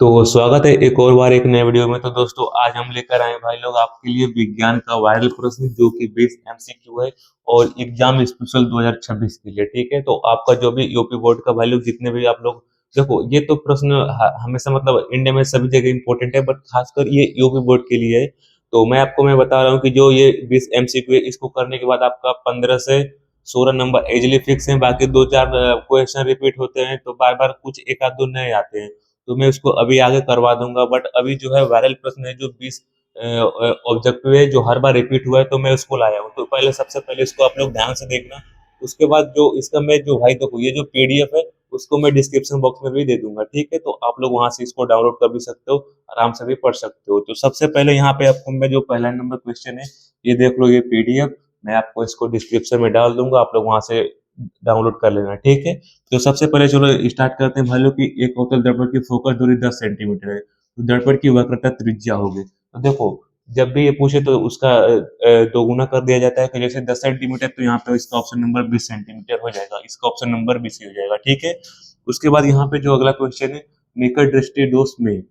तो स्वागत है एक और बार एक नए वीडियो में। तो दोस्तों आज हम लेकर आए भाई लोग आपके लिए विज्ञान का वायरल प्रश्न जो कि 20 एमसीक्यू है और एग्जाम स्पेशल 2026 के लिए। ठीक है, तो आपका जो भी यूपी बोर्ड का भाई लोग जितने भी आप लोग देखो, ये तो प्रश्न हमेशा मतलब इंडिया में सभी जगह इंपॉर्टेंट है, बट खासकर ये यूपी बोर्ड के लिए है। तो मैं बता रहा हूँ कि जो ये 20 एमसीक्यू है इसको करने के बाद आपका 15 से 16 नंबर इजिली फिक्स है। बाकी दो चार क्वेश्चन रिपीट होते हैं तो बार बार कुछ एक आध दो नए आते हैं, तो मैं उसको अभी आगे करवा दूंगा। बट अभी जो है वायरल प्रश्न है जो 20 ऑब्जेक्टिव है जो हर बार रिपीट हुआ है, तो मैं उसको लाया हूँ। तो पहले सबसे पहले इसको आप लोग ध्यान से देखना। उसके बाद जो इसका मैं जो भाई देखो ये जो पीडीएफ है उसको मैं डिस्क्रिप्शन बॉक्स में भी दे दूंगा। ठीक है, तो आप लोग वहां से इसको डाउनलोड कर भी सकते हो, आराम से भी पढ़ सकते हो। तो सबसे पहले यहाँ पे आपको मैं जो पहला नंबर क्वेश्चन है ये देख लो, ये पीडीएफ मैं आपको इसको डिस्क्रिप्शन में डाल दूंगा, आप लोग वहां से डाउनलोड कर लेना। ठीक है, तो सबसे पहले चलो स्टार्ट करते हैं भाई लोग कि एक अवतल दर्पण की फोकस दूरी 10 सेंटीमीटर है, तो दर्पण की वक्रता त्रिज्या होगी। तो देखो जब भी ये पूछे तो उसका दोगुना कर दिया जाता है कि जैसे 10 सेंटीमीटर, तो यहाँ पे इसका ऑप्शन नंबर 20 सेंटीमीटर हो जाएगा, इसका ऑप्शन नंबर 20 ही हो जाएगा। ठीक है, उसके बाद यहाँ पे जो अगला क्वेश्चन है निकट दृष्टि दोष में,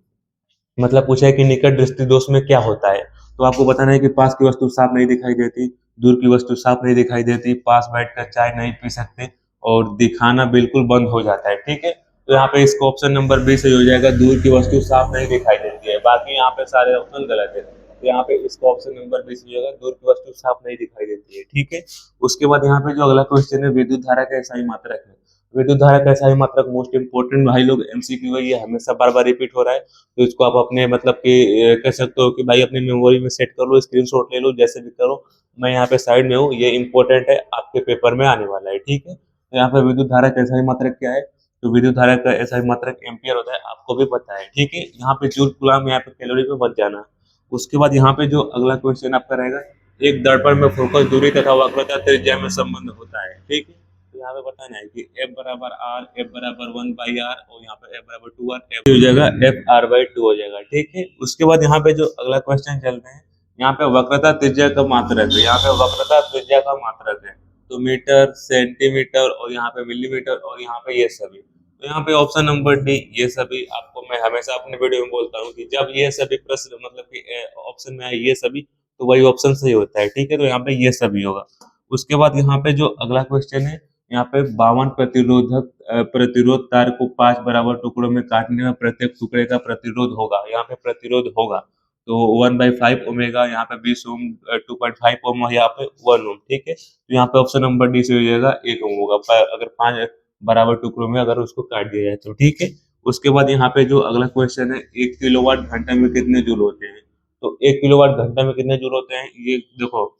मतलब पूछा है कि निकट दृष्टि दोष में क्या होता है। तो आपको बताना है कि पास की वस्तु साफ नहीं दिखाई देती, दूर की वस्तु साफ नहीं दिखाई देती, पास बैठकर चाय नहीं पी सकते और दिखाना बिल्कुल बंद हो जाता है। ठीक है, तो यहाँ पे इसका ऑप्शन नंबर 20 सही हो जाएगा, दूर की वस्तु साफ नहीं दिखाई देती है। बाकी यहाँ पे सारे ऑप्शन गलत है, तो यहाँ पे इसका ऑप्शन नंबर 20 हो जाएगा, दूर की वस्तु साफ नहीं दिखाई देती है। ठीक है, उसके बाद यहाँ पे जो अगला क्वेश्चन है विद्युत धारा का SI मात्रक है। विद्युत धारा का SI मात्रक मोस्ट इंपोर्टेंट भाई लोग एमसीक्यू है, ये हमेशा बार बार रिपीट हो रहा है। तो इसको आप अपने मतलब कि कह सकते हो कि भाई अपनी मेमोरी में सेट कर लो, स्क्रीनशॉट ले लो, जैसे भी करो। मैं यहाँ पे साइड में हूँ, ये इंपॉर्टेंट है, आपके पेपर में आने वाला है। ठीक है, तो यहाँ पे विद्युत धारा का SI मात्रक क्या है, तो विद्युत धारा का SI मात्रक एम्पियर होता है, आपको भी पता है। ठीक है, यहाँ पे जूल कूलम, यहाँ पे कैलोरी पे बच जाना। उसके बाद यहाँ पे जो अगला क्वेश्चन आपका रहेगा, एक दर्पण में फोकस दूरी तथा वक्रता त्रिज्या में संबंध होता है। ठीक है, तो यहाँ पे बताना है कि F बराबर R, F बराबर 1/R और यहाँ पे F बराबर 2R, F हो जाएगा FR/2 हो जाएगा। ठीक है, उसके बाद यहाँ पे जो अगला क्वेश्चन चलते हैं, यहाँ पे वक्रता त्रिज्या का मात्रक है, यहाँ पे वक्रता त्रिज्या का मात्रक है, तो मीटर सेंटीमीटर और यहाँ पे मिलीमीटर और यहाँ पे ये सभी। तो यहाँ पे ऑप्शन नंबर डी ये सभी। आपको मैं हमेशा अपने वीडियो में बोलता हूँ कि जब ये सभी प्रश्न मतलब कि ऑप्शन में आए ये सभी, तो वही ऑप्शन सही होता है। ठीक है, तो यहाँ पे ये सभी होगा। उसके बाद यहाँ पे जो अगला क्वेश्चन है, यहाँ पे 52 प्रतिरोध तार को 5 बराबर टुकड़ों में काटने में प्रत्येक टुकड़े का प्रतिरोध होगा, यहाँ पे प्रतिरोध होगा तो 1/5 ओमेगा, यहाँ पे 20 ओम, 2.5 ओम, यहाँ पे 1 ओम। ठीक है, तो यहाँ पे ऑप्शन नंबर डी से हो जाएगा 1 ओम होगा अगर 5 बराबर टुकड़ों में अगर उसको काट दिया जाए तो। ठीक है, उसके बाद यहाँ पे जो अगला क्वेश्चन है 1 किलोवाट घंटा में कितने जूल होते हैं, तो 1 किलोवाट घंटा में कितने जूल होते हैं ये देखो,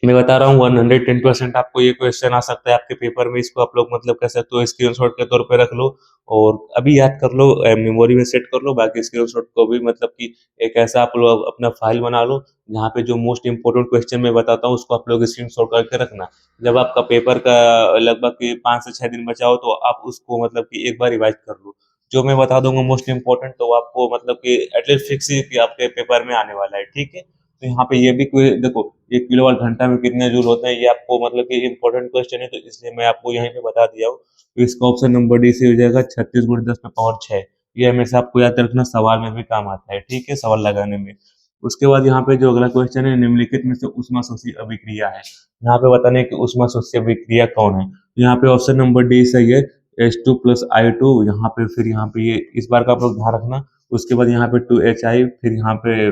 मैं बता रहा हूँ 110% आपको ये क्वेश्चन आ सकता है आपके पेपर में। इसको आप लोग मतलब कह सकते हो स्क्रीनशॉट के तौर पे रख लो और अभी याद कर लो, मेमोरी में सेट कर लो। बाकी स्क्रीनशॉट को भी मतलब कि एक ऐसा आप लोग अपना फाइल बना लो जहाँ पे जो मोस्ट इंपोर्टेंट क्वेश्चन मैं बताता हूँ उसको आप लोग स्क्रीनशॉट करके रखना। जब आपका पेपर का लगभग 5 से 6 दिन बचा हो तो आप उसको मतलब कि एक बार रिवाइज कर लो। जो मैं बता दूंगा मोस्ट इंपोर्टेंट, तो आपको मतलब कि एटलीस्ट फिक्स ही कि आपके पेपर में आने वाला है। ठीक है, तो यहाँ पे ये भी कोई देखो 1 किलोवाट घंटा में कितने जूल होते हैं, ये आपको मतलब कि इंपॉर्टेंट क्वेश्चन है, तो इसलिए मैं आपको यहीं पे बता दिया हूँ। तो इसका ऑप्शन नंबर डी से हो जाएगा 36 × 10⁻6। ये हमेशा आपको याद रखना, सवाल में भी काम आता है। ठीक है, सवाल लगाने में। उसके बाद यहाँ पे जो अगला क्वेश्चन है, निम्नलिखित में से ऊष्माशोषी अभिक्रिया है, यहाँ पे बताना है कि ऊष्माशोषी अभिक्रिया कौन है। यहाँ पे ऑप्शन नंबर डी सही है, H2 + I2। यहाँ पे फिर यहाँ पे ये इस बार का आप लोग ध्यान रखना। उसके बाद यहाँ पे 2HI, फिर यहाँ पे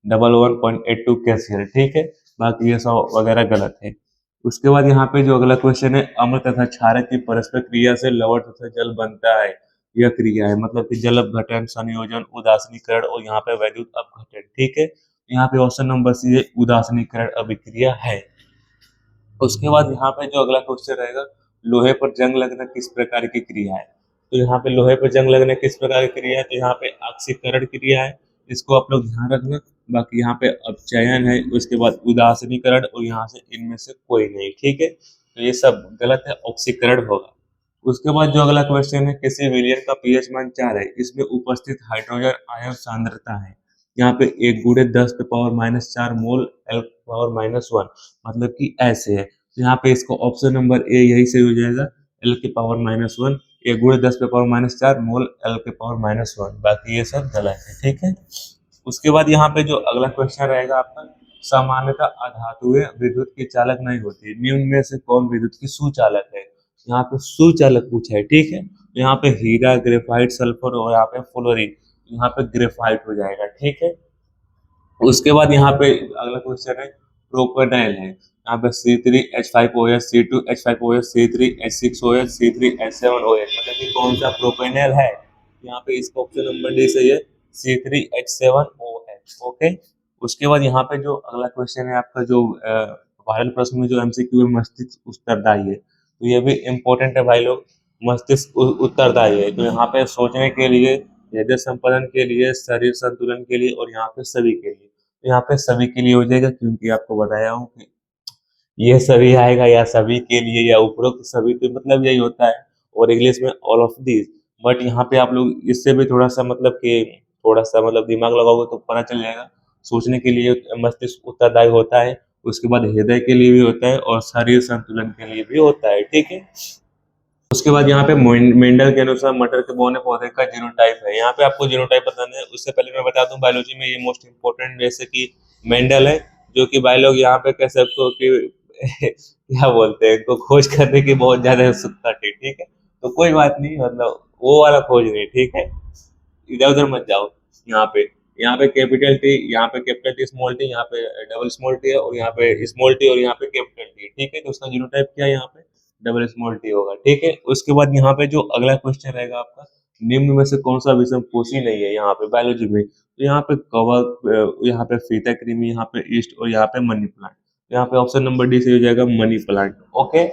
11.82 कैसियर। ठीक है, बाकी ये सब वगैरह गलत है। उसके बाद यहाँ पे जो अगला क्वेश्चन है, अम्ल तथा क्षारक की परस्पर क्रिया से लवण तथा जल बनता है, यह क्रिया है, मतलब कि जल अपघटन, संयोजन, उदासीनीकरण और यहाँ पे वैद्युत अपघटन। ठीक है, यहाँ पे ऑप्शन नंबर सी है, उदासीनीकरण अभिक्रिया है। उसके बाद यहाँ पे जो अगला क्वेश्चन रहेगा, लोहे पर जंग लगना किस प्रकार की क्रिया है, तो यहाँ पे लोहे पर जंग लगना किस प्रकार की क्रिया है, तो यहाँ पे ऑक्सीकरण क्रिया है, इसको आप लोग ध्यान रखना। बाकी यहाँ पे अपचयन है, उसके बाद उदासीनीकरण और यहाँ से इनमें से कोई नहीं। ठीक है, तो ये सब गलत है, ऑक्सीकरण होगा। उसके बाद जो अगला क्वेश्चन है, किसी विलयन का पीएच मान 4 है, इसमें उपस्थित हाइड्रोजन आयन सांद्रता है, यहाँ पे 1 × 10⁻⁻4 मोल L⁻⁻1, मतलब कि ऐसे है। तो यहाँ पे इसको ऑप्शन नंबर ए यही से हो जाएगा, L⁻⁻1 ये गुणे 10 पे पावर -4 मोल L के पावर -1, बाकी ये सब गलत है, ठीक है। उसके बाद यहाँ पे जो अगला क्वेश्चन रहेगा आपका, सामान्यतः अधातुएं विद्युत की चालक नहीं होती, निम्न में से कौन विद्युत की सुचालक है। यहाँ पे सुचालक पूछा है, ठीक है। यहाँ पे हीरा, ग्रेफाइट, सल्फर और यहाँ पे फ्लोरीन, यहाँ पे ग्रेफाइट हो जाएगा, ठीक है। उसके बाद यहाँ पे अगला क्वेश्चन है प्रोपेनाइल है, यहाँ पे C3H5OH, C2H5OH, C3H6OH, C3H7OH, मतलब कि कौन सा प्रोपेनाइल है। यहाँ पे इसका ऑप्शन नंबर डी सही है, C3H7OH, ओके। उसके बाद यहाँ पे जो अगला क्वेश्चन है आपका, जो वायरल प्रश्न में जो एमसीक्यू में मस्तिष्क उत्तरदायी है, तो ये भी इम्पोर्टेंट है भाई लोग। मस्तिष्क उत्तरदायी है, तो यहाँ पे सोचने के लिए, हृदय संपादन के लिए, शरीर संतुलन के लिए और यहाँ पे सभी के लिए, तो यहाँ पे सभी के लिए हो जाएगा, क्योंकि आपको बताया हूँ कि ये सभी आएगा या सभी के लिए या उपरोक्त सभी, तो मतलब यही होता है, और इंग्लिश में ऑल ऑफ दिस। बट यहाँ पे आप लोग इससे भी थोड़ा सा मतलब कि थोड़ा सा मतलब दिमाग लगाओगे तो पता चल जाएगा। सोचने के लिए मस्तिष्क उत्तरदायी होता है, उसके बाद हृदय के लिए भी होता है और शरीर संतुलन के लिए भी होता है, ठीक है। उसके बाद यहाँ पे मेंडल के अनुसार मटर के बौने पौधे का जीनोटाइप है। यहाँ पे आपको जीनोटाइप बताना है, उससे पहले मैं बता दूं बायोलॉजी में ये मोस्ट इंपोर्टेंट, जैसे कि मेंडल है, जो कि भाई लोग यहाँ पे कह सकते हो कि क्या बोलते हैं, इनको खोज करने की बहुत ज्यादा उत्सुकता थी, ठीक है। तो कोई बात नहीं, मतलब वो वाला खोज नहीं, ठीक है। इधर उधर मत जाओ। यहाँ पे कैपिटल टी, यहाँ पे कैपिटल टी स्मॉल टी, यहाँ पे डबल स्मॉल टी है, और यहाँ पे स्मॉल टी और यहाँ पे कैपिटल टी, ठीक है। तो उसका जीनोटाइप क्या है, यहाँ पे डबल स्मॉल टी होगा, ठीक है। उसके बाद यहाँ पे जो अगला क्वेश्चन रहेगा आपका, निम्न में से कौन सा विषम पोषी नहीं है यहाँ पे बायोलॉजी में, तो यहाँ पे कवक, यहाँ पे फीता कृमि, यहाँ पे ईस्ट और यहाँ पे मनी प्लांट। यहाँ पे ऑप्शन नंबर डी से हो जाएगा मनी प्लांट, ओके।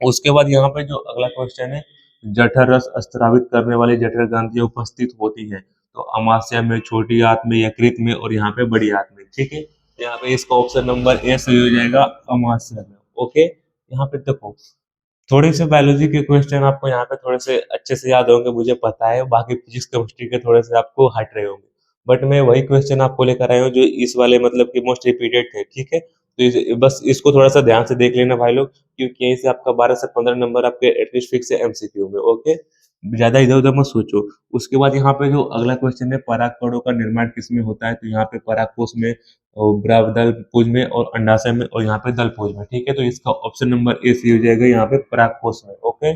उसके बाद यहाँ पे जो अगला क्वेश्चन है, जठर रस स्त्रावित करने वाली जठर ग्रंथियां उपस्थित होती है, तो अमाशय में, छोटी आंत में, यकृत में और यहाँ पे बड़ी आंत में, ठीक है। यहाँ पे इसका ऑप्शन नंबर ए सही हो जाएगा, अमाशय में, ओके। यहाँ पे देखो, थोड़े से बायोलॉजी के क्वेश्चन आपको यहाँ पे थोड़े से अच्छे से याद होंगे, मुझे पता है, बाकी फिजिक्स केमिस्ट्री के थोड़े से आपको हट रहे होंगे, बट मैं वही क्वेश्चन आपको लेकर आया हूँ जो इस वाले मतलब कि मोस्ट रिपीटेड थे, ठीक है। तो बस इसको थोड़ा सा ध्यान से देख लेना भाई लोग, क्योंकि यहीं से आपका 12 से 15 नंबर आपके एटलीस्ट फिक्स है एमसीक्यू में, ओके। ज्यादा इधर उधर मत सोचो। उसके बाद यहाँ पे जो अगला क्वेश्चन है, परागकणों का निर्माण किसमें होता है, तो यहाँ पे परागकोश में, और दल पुंज में और अंडाशय में और यहाँ पे दल पुंज में, ठीक है। तो इसका ऑप्शन नंबर ए सही हो जाएगा, यहाँ पे परागकोश में, ओके।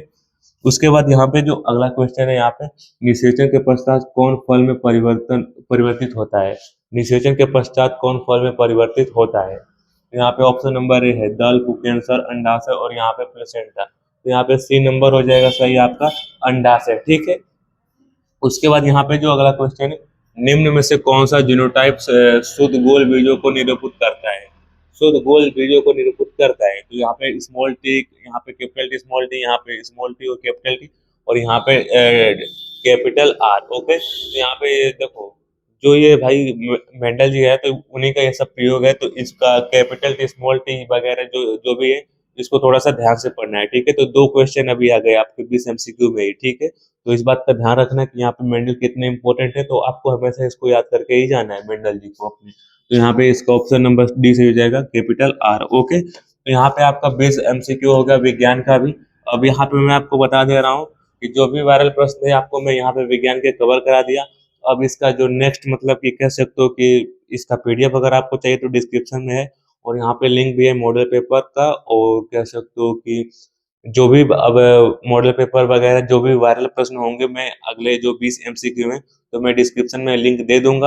उसके बाद यहाँ पे जो अगला क्वेश्चन है, यहाँ पे निषेचन के पश्चात कौन फल में परिवर्तित होता है। निषेचन के पश्चात कौन फल में परिवर्तित होता है, यहाँ पे ऑप्शन नंबर ए है, दल, पुकेंसर, अंडाशय और यहाँ पे प्लेसेंटा। तो यहाँ पे सी नंबर हो जाएगा सही आपका, अंडाशय, ठीक है। उसके बाद यहाँ पे जो अगला क्वेश्चन है, निम्न में से कौन सा जीनोटाइप शुद्ध गोल बीजों को निरूपित करता है। शुद्ध गोल बीजों को निरूपित करता है, तो यहाँ पे स्मॉल टी, यहाँ पे कैपिटल टी स्मॉल टी, यहाँ पे स्मॉल टी और कैपिटल टी और यहाँ पे कैपिटल आर, ओके। तो यहाँ पे देखो, जो ये भाई मेंडल जी है, तो उन्हीं का ये सब प्रयोग है, तो इसका कैपिटल टी स्मॉल टी वगैरह जो जो भी है, इसको थोड़ा सा ध्यान से पढ़ना है, ठीक है। तो दो क्वेश्चन अभी आ गए आपके 20 एमसीक्यू में ही, ठीक है। तो इस बात का ध्यान रखना कि यहाँ पे मेंडल कितने इंपॉर्टेंट है, तो आपको हमेशा इसको याद करके ही जाना है मेंडल जी को अपने। तो यहाँ पे इसका ऑप्शन नंबर डी से हो जाएगा, कैपिटल आर, ओके। तो यहाँ पे आपका 20 एमसीक्यू हो गया विज्ञान का भी। अब यहाँ पे मैं आपको बता दे रहा हूँ कि जो भी वायरल प्रश्न है आपको मैं यहाँ पे विज्ञान के कवर करा दिया। अब इसका जो नेक्स्ट मतलब कि कह सकते हो कि इसका पीडीएफ अगर आपको चाहिए तो डिस्क्रिप्शन में है, और यहाँ पे लिंक भी है मॉडल पेपर का, और कह सकते हो कि जो भी अब मॉडल पेपर वगैरह जो भी वायरल प्रश्न होंगे, मैं अगले जो 20 एमसीक्यू में, तो मैं डिस्क्रिप्शन में लिंक दे दूंगा।